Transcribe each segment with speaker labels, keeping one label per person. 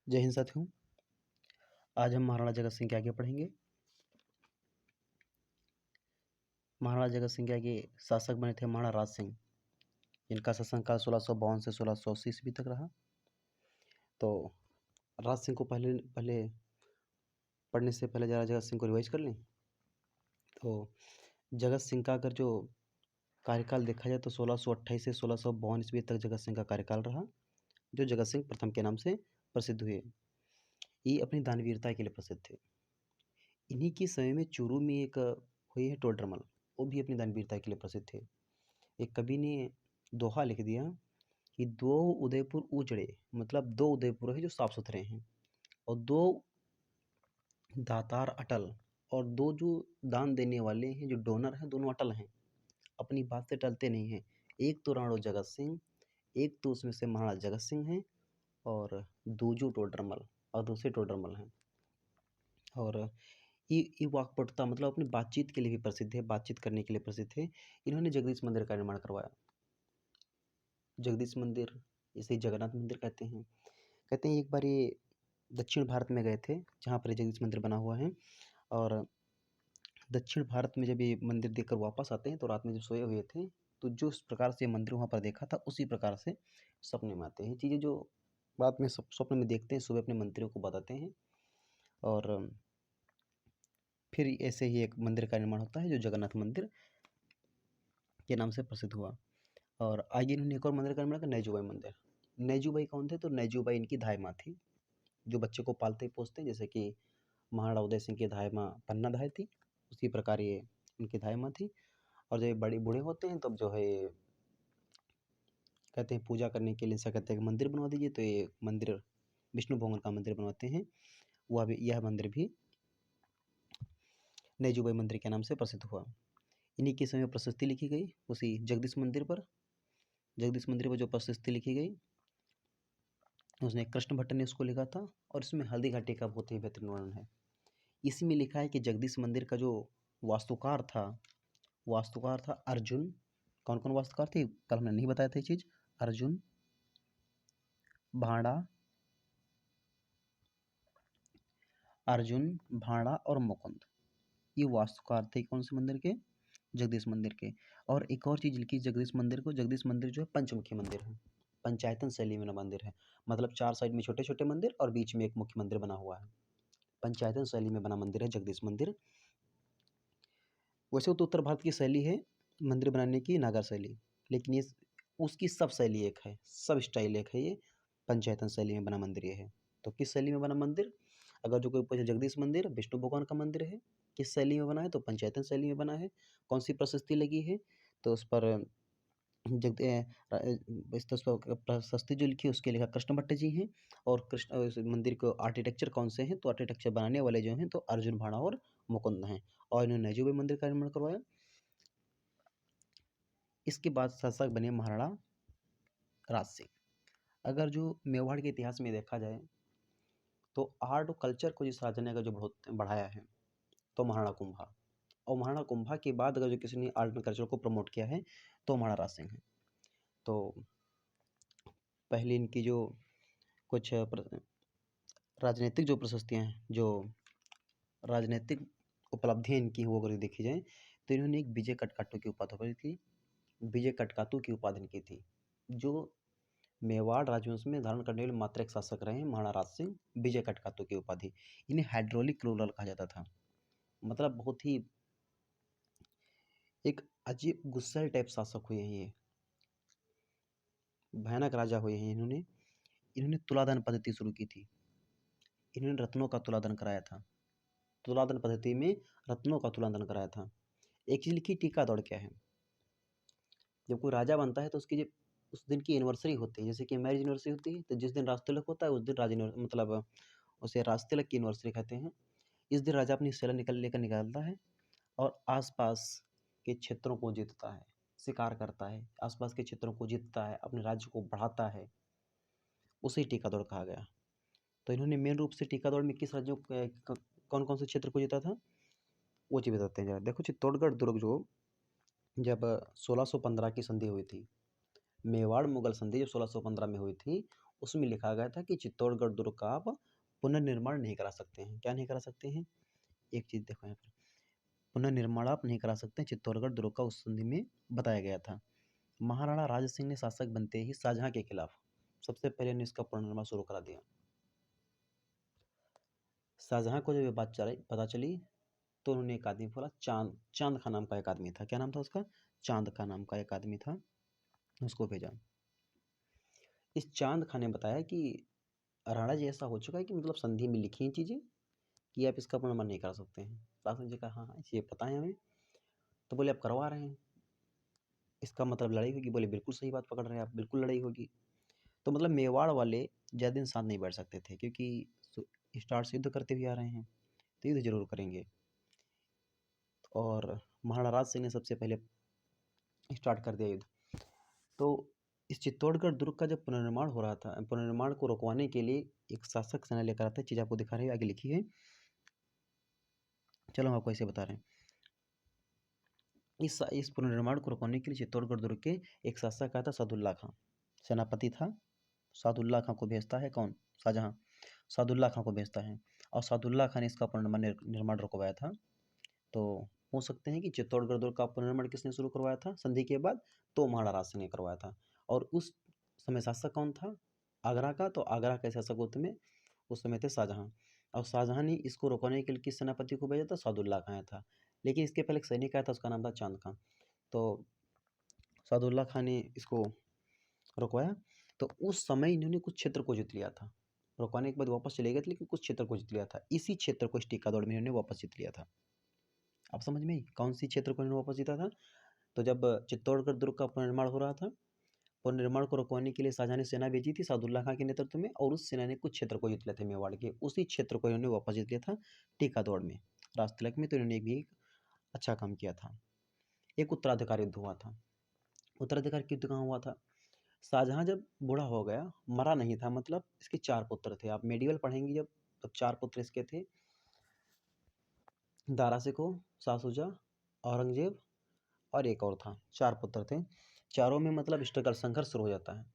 Speaker 1: जय हिंद साथियों। आज हम महाराणा जगत सिंह के आगे पढ़ेंगे। महाराणा जगत सिंह के आगे शासक बने थे महाराणा राज सिंह, जिनका शासनकाल 1652 से 1680 ईस्वी तक रहा। तो राज सिंह को पहले पहले पढ़ने से पहले जरा जगत सिंह को रिवाइज कर लें। तो जगत सिंह का अगर जो कार्यकाल देखा जाए तो 1628 से 1652 ईस्वी तक जगत सिंह का कार्यकाल रहा, जो जगत सिंह प्रथम के नाम से प्रसिद्ध हुए। ये अपनी दानवीरता के लिए प्रसिद्ध थे। इन्हीं के समय में चूरू में एक हुई है टोडरमल, वो भी अपनी दानवीरता के लिए प्रसिद्ध थे। एक कवि ने दोहा लिख दिया कि दो उदयपुर उजड़े, मतलब दो उदयपुर है जो साफ सुथरे हैं, और दो दातार अटल, और दो जो दान देने वाले हैं जो डोनर हैं दोनों अटल हैं, अपनी बात से टलते नहीं हैं। एक तो राणो जगत सिंह, एक तो उसमें से महाराणा जगत सिंह हैं, और दूजो टोडरमल और दूसरे टोडरमल हैं। और ये वाक्पटुता मतलब अपनी बातचीत के लिए भी प्रसिद्ध है, बातचीत करने के लिए प्रसिद्ध है। इन्होंने जगदीश मंदिर का निर्माण करवाया। जगदीश मंदिर इसे जगन्नाथ मंदिर कहते हैं। कहते हैं एक बार ये दक्षिण भारत में गए थे जहाँ पर जगदीश मंदिर बना हुआ है, और दक्षिण भारत में जब ये मंदिर देखकर वापस आते हैं तो रात में जब सोए हुए थे तो जो इस प्रकार से मंदिर वहाँ पर देखा था उसी प्रकार से सपने में आते हैं। चीज़ें जो रात में स्वप्न में देखते हैं सुबह अपने मंत्रियों को बताते हैं, और फिर ऐसे ही एक मंदिर का निर्माण होता है जो जगन्नाथ मंदिर के नाम से प्रसिद्ध हुआ। और आगे इन्होंने एक और मंदिर का निर्माण किया, नैजूबाई मंदिर। नैजूबाई कौन थे? तो नैजूबाई इनकी धाई माँ थी, जो बच्चे को पालते पोसते, जैसे कि महाराणा उदय सिंह की धाई माँ पन्ना धाई थी, उसी प्रकार ये इनकी धाई माँ थी। और जब ये बड़े बूढ़े होते हैं तब जो है कहते हैं पूजा करने के लिए ऐसा कहते हैं कि मंदिर बनवा दीजिए, तो ये मंदिर विष्णु भगवान का मंदिर बनवाते हैं। वह भी यह मंदिर भी नैजूबाई मंदिर के नाम से प्रसिद्ध हुआ। इन्हीं के समय प्रशस्ति लिखी गई उसी जगदीश मंदिर पर। जगदीश मंदिर पर जो प्रशस्ति लिखी गई उसने कृष्ण भट्ट ने उसको लिखा था, और इसमें हल्दी घाटी का बहुत ही बेहतरीन वर्णन है। इसमें लिखा है कि जगदीश मंदिर का जो वास्तुकार था अर्जुन। कौन कौन वास्तुकार थे कल हमने नहीं बताया था ये चीज। अर्जुन, भाड़ा, और मुकुंद, ये वास्तुकार थे कौन से मंदिर के? जगदीश मंदिर के। और एक और चीज लिखी जगदीश मंदिर को, जगदीश मंदिर जो है पंचमुखी मंदिर है, पंचायतन शैली में मंदिर है। मतलब चार साइड में छोटे छोटे मंदिर और बीच में एक मुख्य मंदिर बना हुआ है। पंचायतन शैली में बना मंदिर है जगदीश मंदिर। वैसे तो उत्तर भारत की शैली है मंदिर बनाने की, नागर शैली, लेकिन ये उसकी सब शैली एक है, सब स्टाइल एक है। ये पंचायतन शैली में बना मंदिर ये है। तो किस शैली में बना मंदिर? अगर जो कोई पूछे जगदीश मंदिर विष्णु भगवान का मंदिर है, किस शैली में बना है? तो पंचायतन शैली में बना है। कौन सी प्रशस्ति लगी है? तो उस पर इस पर प्रशस्ति जो लिखी है उसके लेखक कृष्ण भट्ट जी हैं। और कृष्ण इस मंदिर को आर्किटेक्चर कौन से हैं? तो आर्किटेक्चर बनाने वाले जो हैं तो अर्जुन, भाड़ा और मुकुंद हैं। और इन्होंने नैजूबाई मंदिर का निर्माण करवाया। इसके बाद शासक बने महाराणा राज सिंह। अगर जो मेवाड़ के इतिहास में देखा जाए तो आर्ट और कल्चर को जिस राजा ने अगर जो बहुत बढ़ाया है तो महाराणा कुंभा। और महाराणा कुंभा के बाद अगर जो किसी ने आर्ट एंड कल्चर को प्रमोट किया है तो महाराणा राज सिंह है। तो पहले इनकी जो कुछ राजनीतिक जो प्रशस्तियाँ हैं, जो राजनीतिक उपलब्धियाँ इनकी हैं, वो अगर देखी जाए तो इन्होंने एक विजय कटकाटू की उपाधि पाई थी। विजय कटकातू की उपाधि इनकी थी, जो मेवाड़ राजवंश में धारण करने वाले मात्र एक शासक रहे हैं महाराणा राज सिंह। विजय कटकातू की उपाधि। इन्हें हाइड्रोलिक रूलर कहा जाता था। मतलब बहुत ही एक अजीब गुस्सैल टाइप शासक हुए हैं ये, भयानक राजा हुए हैं इन्होंने। इन्होंने तुलादान पद्धति शुरू की थी। इन्होंने रत्नों का तुलादान कराया था। तुलादान पद्धति में रत्नों का तुलादान कराया था। एक चीज लिखी, टीका दौड़ क्या है? जब कोई राजा बनता है तो उसकी जब उस दिन की एनिवर्सरी होती है, जैसे कि मैरिज एनिवर्सरी होती है, तो जिस दिन राजतिलक होता है उस दिन मतलब उसे राजतिलक की एनिवर्सरी कहते हैं। इस दिन राजा अपनी सेना लेकर निकलता है और आसपास के क्षेत्रों को जीतता है, शिकार करता है, आसपास के क्षेत्रों को जीतता है, अपने राज्य को बढ़ाता है। उसे टीका दौड़ कहा गया। तो इन्होंने मेन रूप से टीका दौड़ में किस राज्यों कौन कौन से क्षेत्र को जीता था वो चीज़ बताते हैं जरा। देखो चित्तौड़गढ़ दुर्ग जो जब 1615 की संधि हुई थी, मेवाड़ मुगल संधि जब 1615 में हुई थी, उसमें लिखा गया था कि चित्तौड़गढ़ दुर्ग का आप पुनर्निर्माण नहीं करा सकते हैं। क्या नहीं करा सकते हैं? एक चीज़ देखो यहाँ पर, पुनर्निर्माण आप नहीं करा सकते, चित्तौड़गढ़ दुर्ग का उस संधि में बताया गया था। महाराणा राज सिंह ने शासक बनते ही शाहजहाँ के खिलाफ सबसे पहले ने इसका पुनर्निर्माण शुरू करा दिया। शाहजहाँ को जब ये बात पता चली तो उन्होंने एक आदमी बोला, चांद खां नाम का एक आदमी था। क्या नाम था उसका? चांद खां नाम का एक आदमी था, उसको भेजा। इस चांद खां ने बताया कि राणा जी ऐसा हो चुका है कि मतलब संधि में लिखी हैं चीज़ें कि आप इसका पुनर्निर्माण नहीं करा सकते हैं। राज सिंह जी कहा हाँ हाँ ये पता है हमें। तो बोले आप करवा रहे हैं, इसका मतलब लड़ाई होगी? बोले बिल्कुल सही बात पकड़ रहे हैं आप, बिल्कुल लड़ाई होगी। तो मतलब मेवाड़ वाले ज़्यादा दिन साथ नहीं बैठ सकते थे, क्योंकि स्टार्ट से युद्ध करते भी आ रहे हैं, तो युद्ध जरूर करेंगे। और महाराणा राज सिंह ने सबसे पहले स्टार्ट कर दिया युद्ध। तो इस चित्तौड़गढ़ दुर्ग का जब पुनर्निर्माण हो रहा था, पुनर्निर्माण को रुकवाने के लिए एक शासक सेना लेकर आता है। चीज़ आपको दिखा रहे हैं, आगे लिखी है, चलो हम आपको ऐसे बता रहे हैं। इस पुनर्निर्माण को रुकवाने के लिए चित्तौड़गढ़ दुर्ग के एक शासक आया था, सादुल्ला खां, सेनापति था। सादुल्ला खां को भेजता है कौन? शाहजहाँ। सादुल्ला खां को भेजता है और सादुल्ला खां ने इसका पुनर्निर्माण निर्माण रुकवाया था। तो पूछ सकते हैं कि चित्तौड़गढ़ दुर्ग का पुनर्निर्माण किसने शुरू करवाया था संधि के बाद? तो महाराणा राज सिंह ने करवाया था। और उस समय शासक कौन था? आगरा का। तो आगरा के शासक में उस समय थे शाहजहाँ। और शाहजहाँ ने इसको रोकने के लिए किस सेनापति को भेजा था? सादुल्ला खां आया था। लेकिन इसके पहले एक सैनिक आया था, उसका नाम था चांद खां। तो सादुल्ला खां ने इसको रुकवाया। तो उस समय इन्होंने कुछ क्षेत्र को जीत लिया था। रुकवाने के बाद वापस चले गए थे, लेकिन कुछ क्षेत्र को जीत लिया था। इसी क्षेत्र को इस टीका दौड़ में इन्होंने वापस जीत लिया था। आप समझ में आई कौन सी क्षेत्र को इन्होंने वापस जीता था? तो जब चित्तौड़गढ़ दुर्ग का पुनर्निर्माण हो रहा था, पुनर्निर्माण को रुकवाने के लिए शाहजहाँ ने सेना भेजी थी सादुल्ला खां के नेतृत्व में, और उस सेना ने कुछ क्षेत्र को जीत लिया था मेवाड़ के। उसी क्षेत्र को इन्होंने वापस जीत लिया था टीका दौड़ में, राजतिलक में। तो इन्होंने भी एक अच्छा काम किया था। एक उत्तराधिकारी युद्ध हुआ था। उत्तराधिकारी युद्ध कहाँ हुआ था? शाहजहाँ जब बूढ़ा हो गया, मरा नहीं था, मतलब इसके 4 पुत्र थे। आप मेडिवल पढ़ेंगे जब, तो 4 पुत्र इसके थे, दारा सिकोह, शाह शुजा, औरंगजेब और एक और था। 4 पुत्र थे। चारों में मतलब स्ट्रगल, संघर्ष शुरू हो जाता है,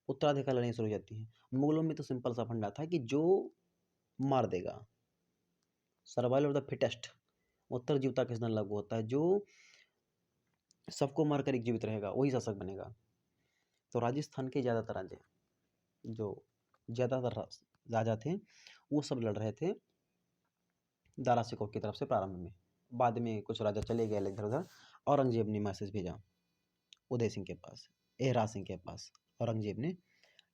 Speaker 1: उत्तराधिकारी लड़ाई शुरू हो जाती है। मुगलों में तो सिंपल सा फंडा था कि जो मार देगा, सर्वाइवल ऑफ द फिटेस्ट, उत्तर जीवता का सिद्धांत लागू होता है। जो सबको मारकर एक जीवित रहेगा वही शासक बनेगा। तो राजस्थान के ज़्यादातर राजे, जो ज़्यादातर राजा थे, वो सब लड़ रहे थे दारा सिकोह की तरफ से प्रारंभ में। बाद में कुछ राजा चले गए इधर उधर। औरंगजेब ने मैसेज भेजा उदय सिंह के पास, एहराज सिंह के पास, औरंगजेब ने,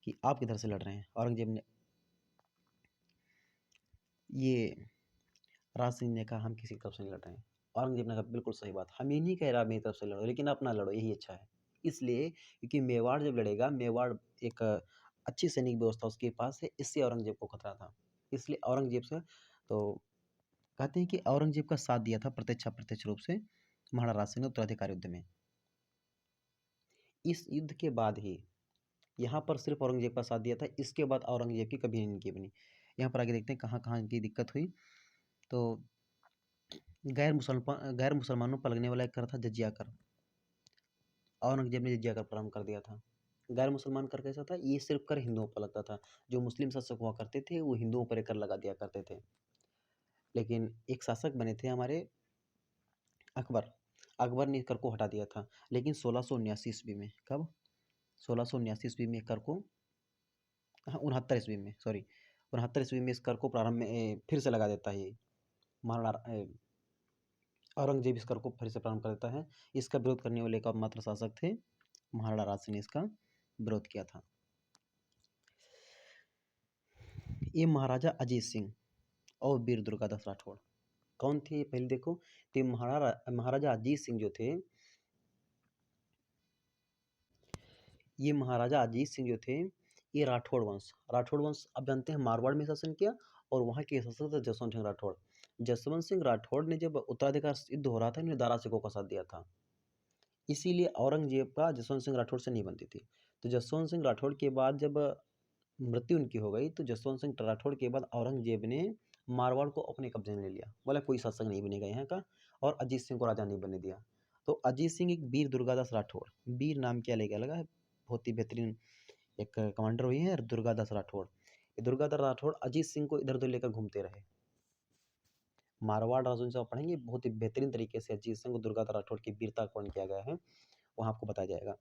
Speaker 1: कि आप किधर से लड़ रहे हैं? औरंगजेब ने, ये राज सिंह ने कहा हम किसी तरफ से नहीं लड़ रहे हैं। औरंगजेब ने कहा बिल्कुल सही बात, हम ही नहीं कह रहा मेरी तरफ से लड़ो, लेकिन अपना लड़ो, यही अच्छा है। इसलिए क्योंकि मेवाड़ जब लड़ेगा, मेवाड़ एक अच्छी सैनिक व्यवस्था उसके पास है, इससे औरंगजेब को खतरा था। इसलिए औरंगजेब से, तो कहते हैं कि औरंगजेब का साथ दिया था प्रत्यक्ष अप्रत्यक्ष रूप से महाराणा राज सिंह ने उत्तराधिकारी युद्ध में। इस युद्ध के बाद ही यहाँ पर सिर्फ औरंगजेब का साथ दिया था, इसके बाद औरंगजेब की कभी नहीं बनी। यहाँ पर आगे देखते हैं कहाँ कहाँ इनकी दिक्कत हुई। तो गैर मुसलमानों पर लगने वाला एक कर था जजिया कर। औरंगजेब ने जजिया कर प्रारंभ कर दिया था। गैर मुसलमान कर कैसा था? ये सिर्फ कर हिंदुओं पर लगता था। जो मुस्लिम शासक हुआ करते थे वो हिंदुओं पर एक कर लगा दिया करते थे। लेकिन एक शासक बने थे हमारे अकबर, अकबर ने कर को हटा दिया था। लेकिन 1679 ईस्वी में, कब? 1679 ईस्वी में कर को, हाँ 69 ईस्वी में, सॉरी 69 ईस्वी में इस कर को प्रारंभ में फिर से लगा देता है ये महाराणा औरंगजेब। इस कर को फिर से प्रारंभ कर देता है। इसका विरोध करने वाले एकमात्र शासक थे महाराणा राज सिंह ने इसका विरोध किया था। ये महाराजा अजीत सिंह और वीर दुर्गादास राठौड़ कौन थे? पहले देखो, तो महाराजा अजीत सिंह जो थे, ये महाराजा अजीत सिंह जो थे, ये राठौड़ वंश आप जानते हैं मारवाड़ में शासन किया, और वहाँ के शासक थे जसवंत सिंह राठौड़। जसवंत सिंह राठौड़ ने जब उत्तराधिकार युद्ध हो रहा था, इन्होंने दारा सिकोह का साथ दिया था। इसीलिए औरंगजेब का जसवंत सिंह राठौड़ से नहीं बनती थी। तो जसवंत सिंह राठौड़ के बाद जब मृत्यु उनकी हो गई, तो जसवंत सिंह राठौड़ के बाद औरंगजेब ने मारवाड़ को अपने कब्जे में ले लिया। बोला कोई शासक नहीं बनेगा यहाँ का, और अजीत सिंह को राजा नहीं बनने दिया। तो अजीत सिंह एक वीर दुर्गादास राठौड़, वीर नाम क्या लेके लगा है, बहुत ही बेहतरीन एक कमांडर हुई है दुर्गादास राठौड़। ये दुर्गादास राठौड़ अजीत सिंह को इधर-उधर लेकर घूमते रहे। मारवाड़ राजवंश से आप पढ़ेंगे, बहुत ही बेहतरीन तरीके से अजीत सिंह और दुर्गादास राठौड़ की वीरता का वर्णन किया गया है, वहाँ आपको बताया जाएगा।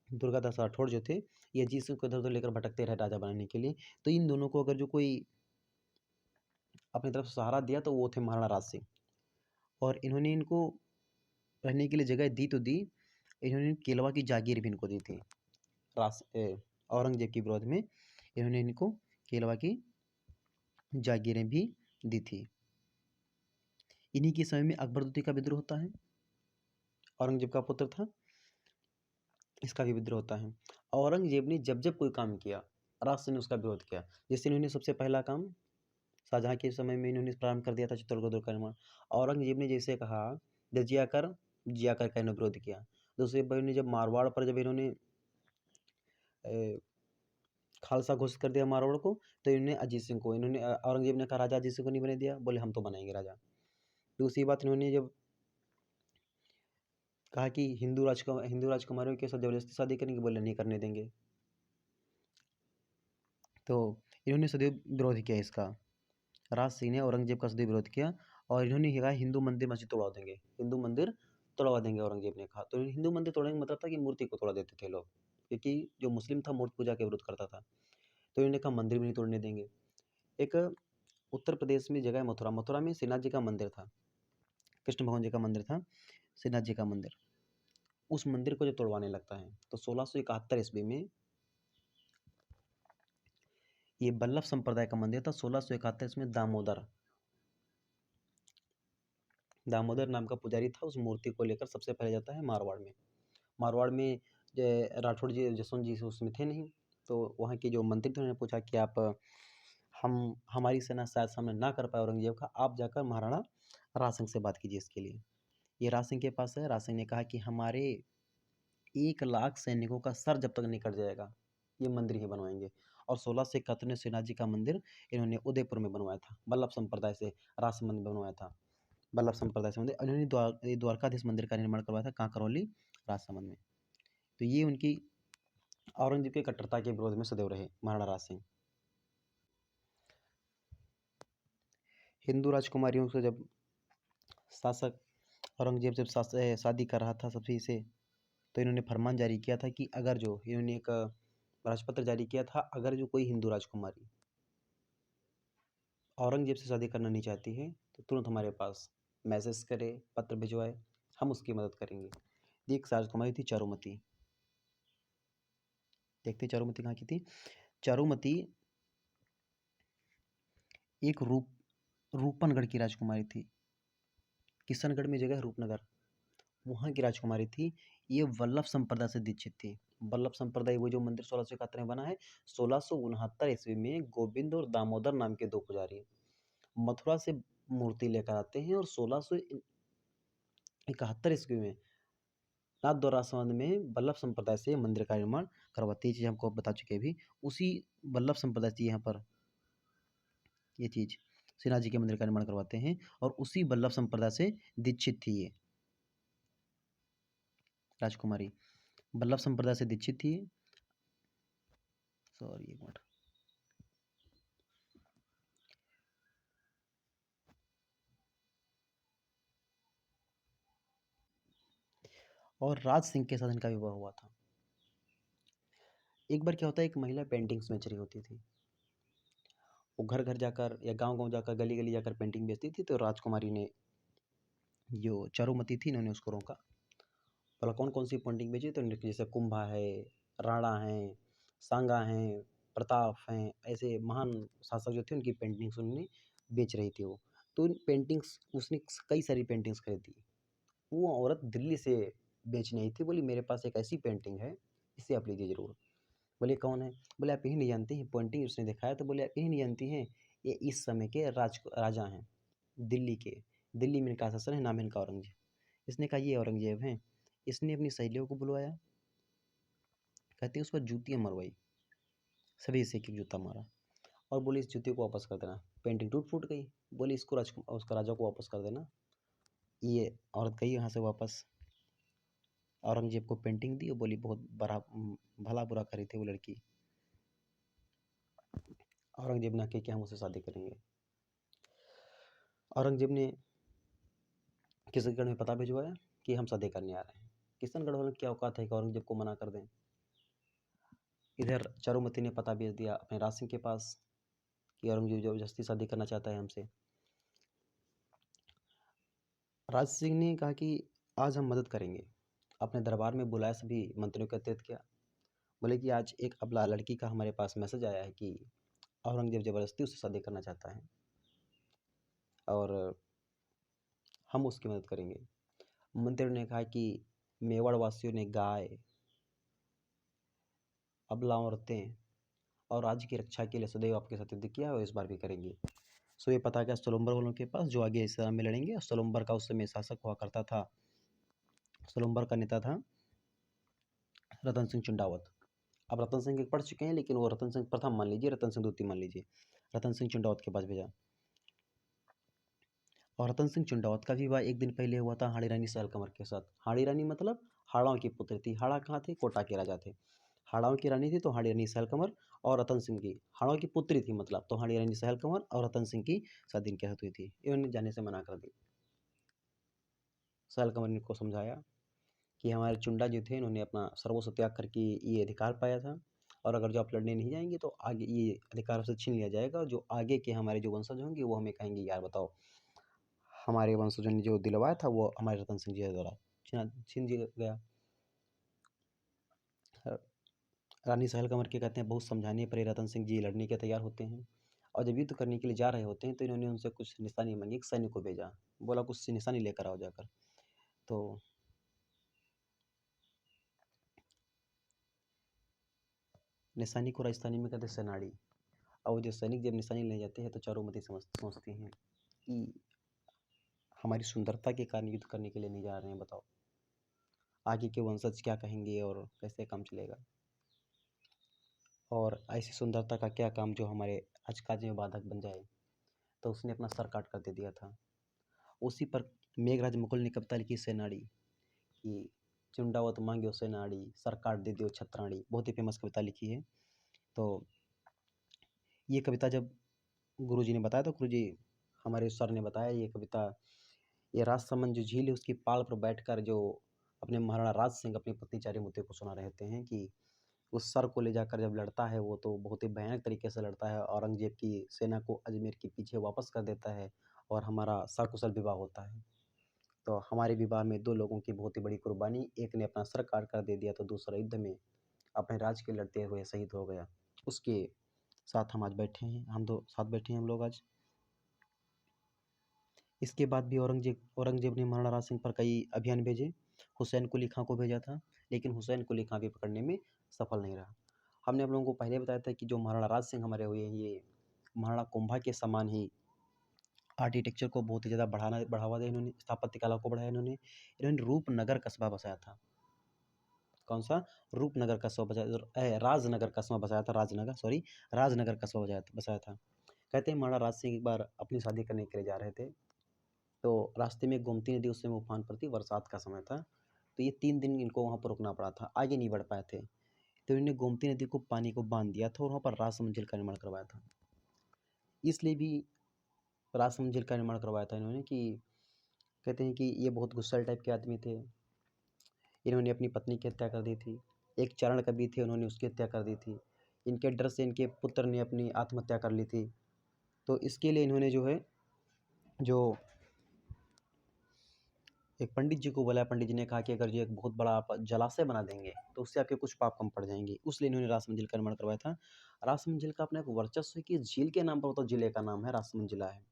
Speaker 1: दुर्गादास राठौड़ जो थे, ये अजीत सिंह को इधर-उधर लेकर भटकते रहे राजा बनाने के लिए। तो इन दोनों को अगर जो कोई अपनी तरफ से सहारा दिया तो वो थे महाराणा राज सिंह। और इन्होंने इनको रहने के लिए जगह दी तो दी, इन्होंने केलवा की जागीर भी इनको दी थी। औरंगजेब के विरोध में इन्होंने इनको केलवा की जागीरें भी दी थी। इन्हीं के समय में अकबरदुती का विद्रोह होता है, औरंगजेब का पुत्र था, इसका भी विद्रोह होता है। औरंगजेब ने जब जब कोई काम किया, राज सिंह ने उसका विरोध किया। जैसे इन्होंने सबसे पहला काम शाहजहाँ के समय में इन्होंने प्रारंभ कर दिया था चित्तौड़गढ़ दुर्ग का निर्माण। औरंगजेब ने जैसे कहा जिया कर का इन्होंने विरोध किया। दूसरे बार इन्होंने जब मारवाड़ पर जब इन्होंने खालसा घोषित कर दिया मारवाड़ को, तो इन्होंने अजीत सिंह को औरंगजेब ने कहा राजा अजीत सिंह को नहीं बने दिया, बोले हम तो बनाएंगे राजा। दूसरी बात इन्होंने जब कहा कि हिंदू राजकुमारियों के साथ जबरदस्ती शादी करेंगे, बोले नहीं करने देंगे। तो इन्होंने सदैव विरोध किया इसका। राज सिंह ने औरंगजेब का सदैव विरोध किया और इन्होंने कहा हिंदू मंदिर मस्जिद तोड़वा देंगे, हिंदू मंदिर तोड़वा देंगे, औरंगजेब ने कहा। तो हिंदू मंदिर तोड़ने का मतलब था कि मूर्ति को तोड़ा देते थे लोग, क्योंकि जो मुस्लिम था मूर्ति पूजा के विरोध करता था। तो इन्होंने कहा मंदिर भी नहीं तोड़ने देंगे। एक उत्तर प्रदेश में जगह है मथुरा, मथुरा में श्रीनाथ जी का मंदिर था, कृष्ण भगवान जी का मंदिर था, श्रीनाथ जी का मंदिर। उस मंदिर को जब तोड़वाने लगता है तो 1671 ईस्वी में, ये बल्लभ संप्रदाय का मंदिर था, 1671 में दामोदर नाम का पुजारी था, उस मूर्ति को लेकर सबसे पहले जाता है मारवाड़ में। मारवाड़ में राठौड़ जी जसवंत जी उसमें थे नहीं, तो वहाँ के जो मंत्री थे उन्होंने पूछा कि आप हमारी सेना शायद सामने ना कर पाए औरंगजेब का, आप जाकर महाराणा राज सिंह से बात कीजिए इसके लिए। ये राज सिंह के पास है, राज सिंह ने कहा कि हमारे 1,00,000 सैनिकों का सर जब तक नहीं कट जाएगा ये मंदिर ही बनवाएंगे। और 1671 में श्रीनाथ जी का मंदिर इन्होंने उदयपुर में बनवाया था, बल्लभ संप्रदाय से राजसमंद में बनवाया था, बल्लभ संप्रदाय से मंदिर। इन्होंने द्वारकाधीश मंदिर का निर्माण करवाया था कांकरौली राजसमंद में। तो ये उनकी औरंगजेब की कट्टरता के विरोध में सदैव रहे महाराणा राज सिंह। हिंदू राजकुमारियों से जब शासक औरंगजेब जब शादी कर रहा था सभी से, तो इन्होंने फरमान जारी किया था कि अगर जो इन्होंने एक राजपत्र जारी किया था, अगर जो कोई हिंदू राजकुमारी औरंगजेब से शादी करना नहीं चाहती है तो तुरंत हमारे पास मैसेज करे, पत्र भिजवाए, हम उसकी मदद करेंगे। एक राजकुमारी थी चारुमती। देखते चारुमती कहाँ की थी। चारुमती एक रूपनगढ़ की राजकुमारी थी। किशनगढ़ में जगह रूपनगर, वहाँ की राजकुमारी थी। ये वल्लभ संप्रदाय से दीक्षित थी। वल्लभ संप्रदाय वो जो मंदिर 1671 में बना है, 1669 ईस्वी में गोविंद और दामोदर नाम के दो पुजारी मथुरा से मूर्ति लेकर आते हैं और 1671 ईस्वी में नाथ द्वारा संबंध में वल्लभ संप्रदाय से मंदिर का निर्माण करवाती है। चीज़ हमको बता चुके हैं अभी। उसी वल्लभ संप्रदाय से यहाँ पर ये चीज़ श्रीनाथ जी के मंदिर का निर्माण करवाते हैं और उसी वल्लभ संप्रदाय से दीक्षित थी ये राजकुमारी, वल्लभ संप्रदाय से दीक्षित थी। सॉरी एक मिनट। और राज सिंह के साथ इनका विवाह हुआ था। एक बार क्या होता है, एक महिला पेंटिंग्स बेच रही होती थी। वो घर घर जाकर या गांव गांव जाकर गली गली जाकर पेंटिंग बेचती थी। तो राजकुमारी ने, जो चारुमती थी, इन्होंने उसको रोका, बोला कौन कौन सी पेंटिंग बेची। तो जैसे कुंभा है, राणा है, सांगा हैं, प्रताप हैं, ऐसे महान शासक जो थे उनकी पेंटिंग्स उन्होंने बेच रही थी वो। तो इन पेंटिंग्स उसने कई सारी पेंटिंग्स खरीदी। वो औरत दिल्ली से बेचने आई थी, बोली मेरे पास एक ऐसी पेंटिंग है, इसे आप लीजिए ज़रूर। बोले कौन है, बोले आप यही नहीं जानती हैं। पेंटिंग उसने दिखाया तो बोले आप यही नहीं जानती हैं, ये इस समय के राजा हैं दिल्ली के। दिल्ली में इनका शासन है, नाम है इनका औरंगजेब। इसने कहा ये औरंगजेब हैं। इसने अपनी सहेलियों को बुलवाया, कहते हैं उस पर जूतियाँ मरवाई, सभी से एक एक जूता मारा और बोले इस जूते को वापस कर देना। पेंटिंग टूट फूट गई। बोले इसको उसका राजा को वापस कर देना। ये औरत गई यहाँ से वापस। औरंगज़ेब को पेंटिंग दी और बोली बहुत बड़ा भला बुरा करी थी वो लड़की। औरंगज़ेब ने आके कि हम उससे शादी करेंगे। औरंगज़ेब ने किशनगढ़ में पता भिजवाया कि हम शादी करने आ रहे हैं। किशनगढ़ वालों की क्या औकात है कि औरंगज़ेब को मना कर दें। इधर चारुमती ने पता भेज दिया अपने राज सिंह के पास कि औरंगज़ेब ज़बरदस्ती शादी करना चाहता है हमसे। राज सिंह ने कहा कि आज हम मदद करेंगे। अपने दरबार में बुलाया, सभी मंत्रियों को एकत्रित किया। बोले कि आज एक अबला लड़की का हमारे पास मैसेज आया है कि औरंगज़ेब ज़बरदस्ती उससे शादी करना चाहता है और हम उसकी मदद करेंगे। मंत्रियों ने कहा कि मेवाड़ वासियों ने गाय, अबला औरतें और राज्य की रक्षा के लिए सदैव आपके साथ युद्ध किया और इस बार भी करेंगे। सो ये पता गया स्वयंवर वालों के पास, जो आगे इस में लड़ेंगे। और स्वयंवर का उस समय शासक हुआ करता था, स्वयंवर का नेता था रतन सिंह चंडावत। अब रतन सिंह पढ़ चुके हैं, लेकिन वो रतन सिंह प्रथम मान लीजिए, रतन सिंह द्वितीय मान लीजिए। रतन सिंह चंडावत के पास भेजा और रतन सिंह चंडावत का विवाह एक दिन पहले हुआ था हाड़ी रानी सहलकमर के साथ। हाड़ी रानी मतलब हाड़ाओं की पुत्री थी। हाड़ा कहाँ थे? कोटा के राजा थे। हाड़ाओं की रानी थी तो हाड़ी रानी सहलकमर, और रतन सिंह की हाड़ाओं की पुत्री थी, मतलब तो हाड़ी रानी सहलकमर और रतन सिंह की शादी इनके साथ हुई थी। इन्होंने जाने से मना कर दी। सहलकमर ने को समझाया कि हमारे चुंडा जो थे, इन्होंने अपना सर्वस्व त्याग करके ये अधिकार पाया था, और अगर जो आप लड़ने नहीं जाएंगे तो आगे ये अधिकार से छीन लिया जाएगा। और जो आगे के हमारे जो वंशज होंगे वो हमें कहेंगे यार बताओ, हमारे वंशजों ने जो दिलवाया था वो हमारे रतन सिंह जी के द्वारा छीन गया। रानी सहलकमर के कहते हैं बहुत समझाने पर रतन सिंह जी लड़ने के तैयार होते हैं, और जब युद्ध करने के लिए जा रहे होते हैं तो इन्होंने उनसे कुछ निशानी मांगी। एक सैनिक को भेजा, बोला कुछ निशानी लेकर आओ जाकर। तो निशानी को राजस्थानी में कहते हैं सेनाड़ी। और वो जो सैनिक जब निशानी ले जाते हैं तो चारुमती सोचती हैं कि हमारी सुंदरता के कारण युद्ध करने के लिए नहीं जा रहे हैं, बताओ आगे के वंशज क्या कहेंगे और कैसे काम चलेगा, और ऐसी सुंदरता का क्या काम जो हमारे राजकाज में बाधक बन जाए। तो उसने अपना सर काट कर दे दिया था। उसी पर मेघराज मुकुल ने कविता लिखी सेनाड़ी कि चुंडावत मांग्यो सेनाड़ी, सर काट दे दियो छत्राणी। बहुत ही फेमस कविता लिखी है। तो ये कविता जब गुरुजी ने बताया तो गुरुजी हमारे सर ने बताया ये कविता, ये राजसमंद जो झील है उसकी पाल पर बैठकर जो अपने महाराणा राज सिंह अपनी पत्नी चारुमती को सुना रहे हैं कि उस सर को ले जाकर जब लड़ता है वो तो बहुत ही भयानक तरीके से लड़ता है, औरंगजेब की सेना को अजमेर के पीछे वापस कर देता है और हमारा सकुशल विवाह होता है। तो हमारे विवाह में दो लोगों की बहुत ही बड़ी कुर्बानी, एक ने अपना सर काट कर दे दिया तो दूसरा युद्ध में अपने राज के लड़ते हुए शहीद हो गया। उसके साथ हम आज बैठे हैं, हम दो साथ बैठे हैं हम लोग आज। इसके बाद भी औरंगजेब ने महाराणा राज सिंह पर कई अभियान भेजे। हुसैन कुली खां को भेजा था, लेकिन हुसैन कुली खां भी पकड़ने में सफल नहीं रहा। हमने आप लोगों को पहले बताया था कि जो महाराणा राज सिंह हमारे हुए हैं, ये महाराणा कुंभा के समान ही आर्किटेक्चर को बहुत ही ज़्यादा बढ़ावा दिया इन्होंने, स्थापत्य कला को बढ़ाया इन्होंने रूपनगर कस्बा बसाया था। कौन सा? रूपनगर कस्बा बसाया, राजनगर कस्बा बसाया था, राजनगर कस्बा बसाया था। कहते हैं महाराणा राज सिंह एक बार अपनी शादी करने के लिए जा रहे थे, तो रास्ते में गोमती नदी उस समय उफान पर थी, बरसात का समय था, तो ये 3 दिन इनको वहाँ पर रुकना पड़ा था, आगे नहीं बढ़ पाए थे। तो इन्होंने गोमती नदी को पानी को बांध दिया था और वहाँ पर राज मंजिल का निर्माण करवाया था। इसलिए भी राज मंजिल का निर्माण करवाया था इन्होंने कि कहते हैं कि ये बहुत गुस्सैल टाइप के आदमी थे। इन्होंने अपनी पत्नी की हत्या कर दी थी। एक चारण कवि थे, उन्होंने उसकी हत्या कर दी थी। इनके डर से इनके पुत्र ने अपनी आत्महत्या कर ली थी। तो इसके लिए इन्होंने जो है, जो एक पंडित जी को बुलाया। पंडित जी ने कहा कि अगर ये एक बहुत बड़ा आप जलाशय बना देंगे तो उससे आपके कुछ पाप कम पड़ जाएंगे। इसलिए इन्होंने रासमंजिल का निर्माण करवाया था। रासमंजिल का अपना एक वर्चस्व है कि झील के नाम पर तो जिले का नाम है, रासमंद जिला है।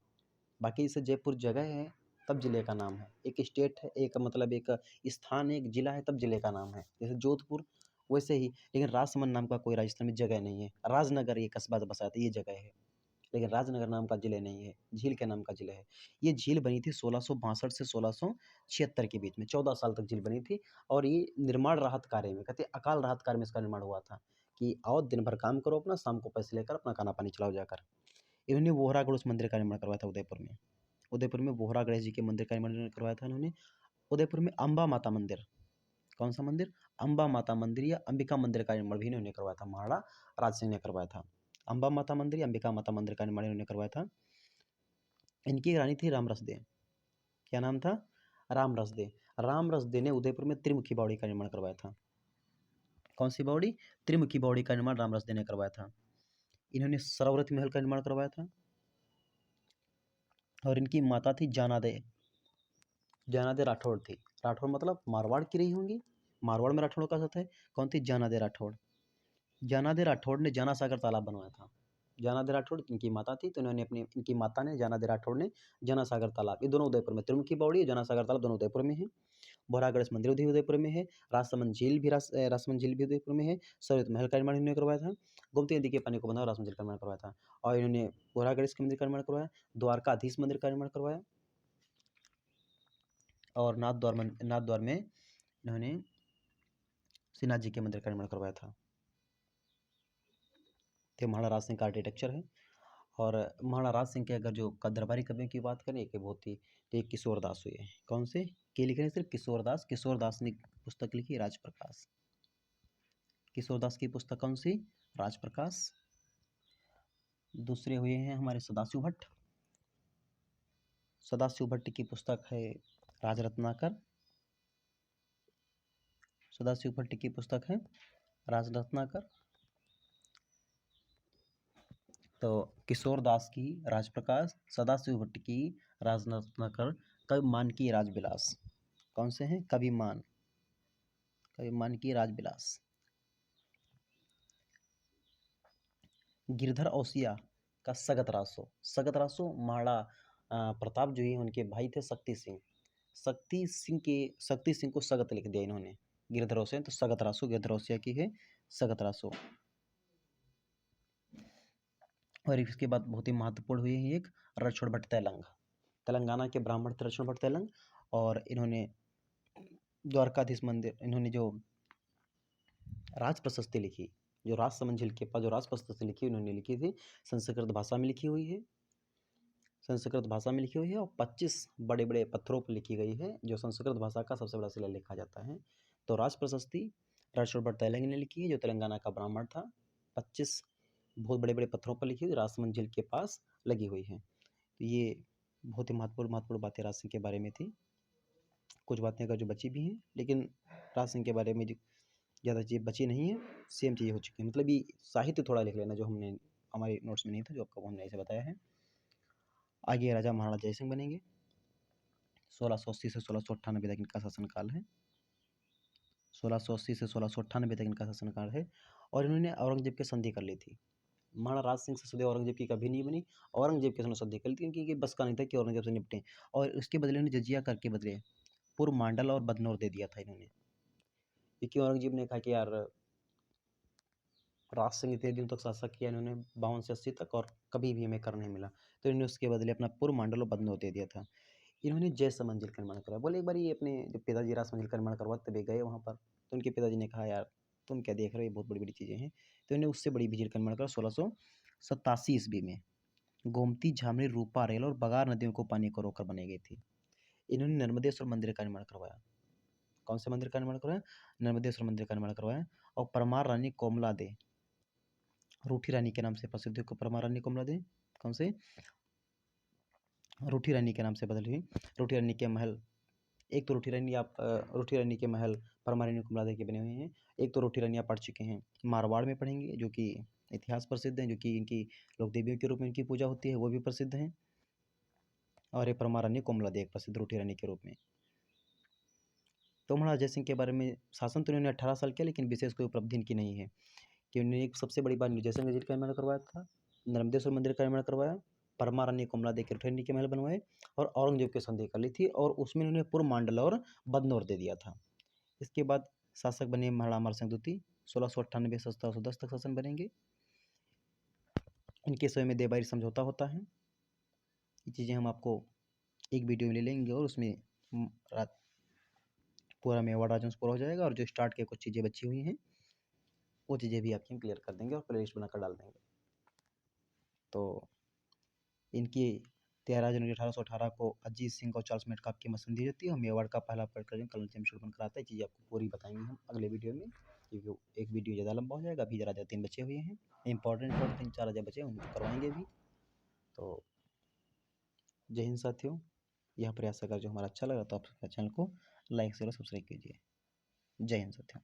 Speaker 1: बाकी जैसे जयपुर जगह है तब जिले का नाम है, एक स्टेट है, एक मतलब एक स्थान है, एक जिला है तब जिले का नाम है। जैसे जोधपुर वैसे ही, लेकिन राजसमंद नाम का कोई राजस्थान में जगह नहीं है। राजनगर ये कस्बा बसाया था, ये जगह है, लेकिन राजनगर नाम का जिले नहीं है, झील के नाम का जिला है। ये झील बनी थी 1662 से 1676 के बीच में, 14 साल तक झील बनी थी। और ये निर्माण राहत कार्य में, कहते हैं अकाल राहत कार्य में इसका निर्माण हुआ था कि आओ दिन भर काम करो अपना, शाम को पैसे लेकर अपना खाना पानी चलाओ जाकर। इन्होंने वोहरागढ़ उस मंदिर का निर्माण करवाया था उदयपुर में। उदयपुर में वोहरा गणेश जी के मंदिर का निर्माण करवाया था इन्होंने। उदयपुर में अम्बा माता मंदिर, कौन सा मंदिर? अंबा माता मंदिर या अंबिका मंदिर का निर्माण भी इन्होंने करवाया था, महाराणा राज सिंह ने करवाया था। अंबा माता मंदिर या अंबिका माता मंदिर का निर्माण इन्होंने करवाया था। इनकी रानी थी रामरसदे। क्या नाम था? रामरसदे। रामरसदे ने उदयपुर में त्रिमुखी बावड़ी का निर्माण करवाया था। कौन सी बावड़ी? त्रिमुखी बावड़ी का निर्माण रामरसदे ने करवाया था। इन्होंने सरवरथ महल का निर्माण करवाया था। और इनकी माता थी जानादे। जानादे राठौड़ थी। राठौड़ मतलब मारवाड़ की रही होंगी। मारवाड़ में राठौड़ का साथ है। कौन थी? जानादे राठौड़। जानादे राठौड़ ने जाना सागर तालाब बनवाया था। जानादे राठौड़ इनकी माता थी, तो इन्होंने अपनी इनकी माता ने जानादे राठौड़ ने जाना सागर तालाब, ये दोनों उदयपुर में, त्रिमुखी बावड़ी और जाना सागर तालाब दोनों उदयपुर में है। बोहरा गणेश मंदिर भी उदयपुर में है। राजसमंद झील भी उदयपुर में है। सरयुत महल का निर्माण इन्होंने करवाया था। गोमती नदी के पानी को बंधा और राजसमंद झील का निर्माण करवाया था। और इन्होंने बोहरा गणेश के मंदिर का निर्माण करवाया, द्वारकाधीश मंदिर का निर्माण करवाया और नाथ द्वार में इन्होंने श्रीनाथ जी के मंदिर का निर्माण करवाया था। तो महाराणा राज सिंह का आर्किटेक्चर है। और महाराणा राज सिंह के अगर जो दरबारी कवियों की बात करें कि बहुत ही, तो एक किशोर दास हुए। कौन से? के लिखे हैं सिर्फ किशोर दास। किशोर दास ने पुस्तक लिखी राजप्रकाश। किशोर दास की पुस्तक कौन सी? राजप्रकाश। दूसरे हुए हैं हमारे सदाशिव भट्ट। सदाशिव भट्ट की पुस्तक है राजरत्नाकर। सदाशिव भट्ट की पुस्तक है राजरत्नाकर। तो किशोर दास की राजप्रकाश, सदाशिव भट्ट की राजरत्नाकर, कविमान की राजविलास। कौन से हैं? कविमान। कविमान की राजविलास। गिरधर औसिया का सगतरासो। सगतरासो महाराणा प्रताप जो है उनके भाई थे शक्ति सिंह। शक्ति सिंह को सगत लिख दिया इन्होंने। गिरधर औसिया तो सगतरासो गिरधर औसिया की है सगतरासो। और इसके बाद बहुत ही महत्वपूर्ण हुई है एक रणछोड़ भट्ट तैलंग। तेलंगाना के ब्राह्मण थे रणछोड़ भट्ट तैलंग। और इन्होंने द्वारकाधीश मंदिर, इन्होंने जो राज प्रशस्ति लिखी, जो राजसमंद झील के पास जो राज प्रशस्ति लिखी इन्होंने लिखी थी, संस्कृत भाषा में लिखी हुई है। संस्कृत भाषा में लिखी हुई है और 25 बड़े बड़े पत्थरों पर लिखी गई है, जो संस्कृत भाषा का सबसे बड़ा शिलालेख लिखा जाता है। तो राज प्रशस्ति रणछोड़ भट्ट तैलंग ने लिखी है, जो तेलंगाना का ब्राह्मण था। 25 बहुत बड़े बड़े पत्थरों पर लिखी हुई, राजसमंद झील के पास लगी हुई है। तो ये बहुत ही महत्वपूर्ण बातें राज सिंह के बारे में थी। कुछ बातें अगर जो बची भी हैं, लेकिन राज सिंह के बारे में ज़्यादा चीज़ बची नहीं है, सेम चीज़ें हो चुकी हैं। मतलब ये साहित्य थोड़ा लिख लेना जो हमने हमारे नोट्स में नहीं था, जो आपको हमने ऐसे बताया है। आगे राजा महाराणा जयसिंह बनेंगे। 1680 से 1698 तक इनका शासनकाल है। 1680 से 1698 तक इनका शासनकाल है। और इन्होंने औरंगजेब की संधि कर ली थी। महाराणा राज सिंह से सदैव औरंगजेब की कभी नहीं बनी। औरंगजेब के साथ संधि कर ली थी, क्योंकि बस का नहीं था कि औरंगजेब से निपटें। और उसके बदले उन्हें जजिया करके बदले पुरमांडल और बदनौर दे दिया था इन्होंने, क्योंकि औरंगजेब ने कहा कि यार राज सिंह इतने दिन तक शासक किया इन्होंने 52 से 80 तक, और कभी भी हमें कर नहीं मिला, तो इन्होंने उसके बदले अपना पुरमांडल और बदनौर दे दिया था। इन्होंने जयसमंद मंजिल का निर्माण करवाया। बोले एक बार ये अपने जब पिताजी राज मंजिल का निर्माण करवाते हुए गए वहाँ पर, तो उनके पिताजी ने कहा यार तुम क्या देख रहे हो, ये बहुत बड़ी बड़ी चीज़ें हैं। तो इन्होंने उससे बड़ी मंजिल का निर्माण करा 1687 ईस्वी में। गोमती, झामरी, रूपा, रेल और बगार नदियों को पानी को रोककर बनाई गई थी। इन्होंने नर्मदेश्वर मंदिर का निर्माण करवाया। कौन से मंदिर का निर्माण करवाया? नर्मदेश्वर मंदिर का निर्माण करवाया। और परमार रानी कोमला दे, रूठी रानी के नाम से प्रसिद्ध है। परमार रानी कोमला दे कौन से? रूठी रानी के नाम से बदली हुई। रूठी रानी के महल, एक तो रूठी रानी के महल परमार रानी कोमला दे के बने हुए हैं। एक तो रूठी रानी आप पढ़ चुके हैं, मारवाड़ में पढ़ेंगे, जो कि इतिहास प्रसिद्ध है, जो कि इनकी लोक देवियों के रूप में इनकी पूजा होती है, वो भी प्रसिद्ध हैं। और ये परमार रानी कोमला दे एक प्रसिद्ध रूठी रानी के रूप में। तो महाराज जयसिंह के बारे में शासन तो इन्होंने 18 साल किया, लेकिन विशेष कोई उपलब्धि इनकी नहीं है, कि उन्होंने एक सबसे बड़ी बात जयसिंह मंदिर का निर्माण करवाया था, नर्मदेश्वर मंदिर का निर्माण करवाया, परमार रानी कोमला दे के रूठी रानी के महल बनवाए, और औरंगजेब की संधि कर ली थी, और उसमें इन्होंने पुरमांडल और बदनौर दे दिया था। इसके बाद शासक बने महाराणा अमर सिंह द्वितीय। 1698 से 1710 तक शासन बनेंगे। इनके समय में देवारी समझौता होता है। ये चीज़ें हम आपको एक वीडियो में ले लेंगे, और उसमें पूरा मेवाड़ राजवंश पूरा हो जाएगा, और जो स्टार्ट के कुछ चीज़ें बची हुई हैं वो चीज़ें भी आपकी हम क्लियर कर देंगे और प्ले लिस्ट बनाकर डाल देंगे। तो इनकी 13 जनवरी 1818 को अजीत सिंह को चार्ल्स मेटकाफ की मसंद दी जाती है। हम ये अवार्ड का पहला पुरस्कार कर्नल जेम्स शुल्मन कराता है। चीज़ें आपको पूरी बताएंगे हम अगले वीडियो में, क्योंकि एक वीडियो ज़्यादा लंबा हो जाएगा। अभी ज़रा 3 बचे हुए हैं, इंपॉर्टेंट 3-4 बचे हैं, उनको करवाएंगे भी। तो जय हिंद साथियों, यह प्रयास अगर जो हमारा अच्छा लगा तो आप चैनल को लाइक शेयर और सब्सक्राइब कीजिए। जय हिंद साथियों।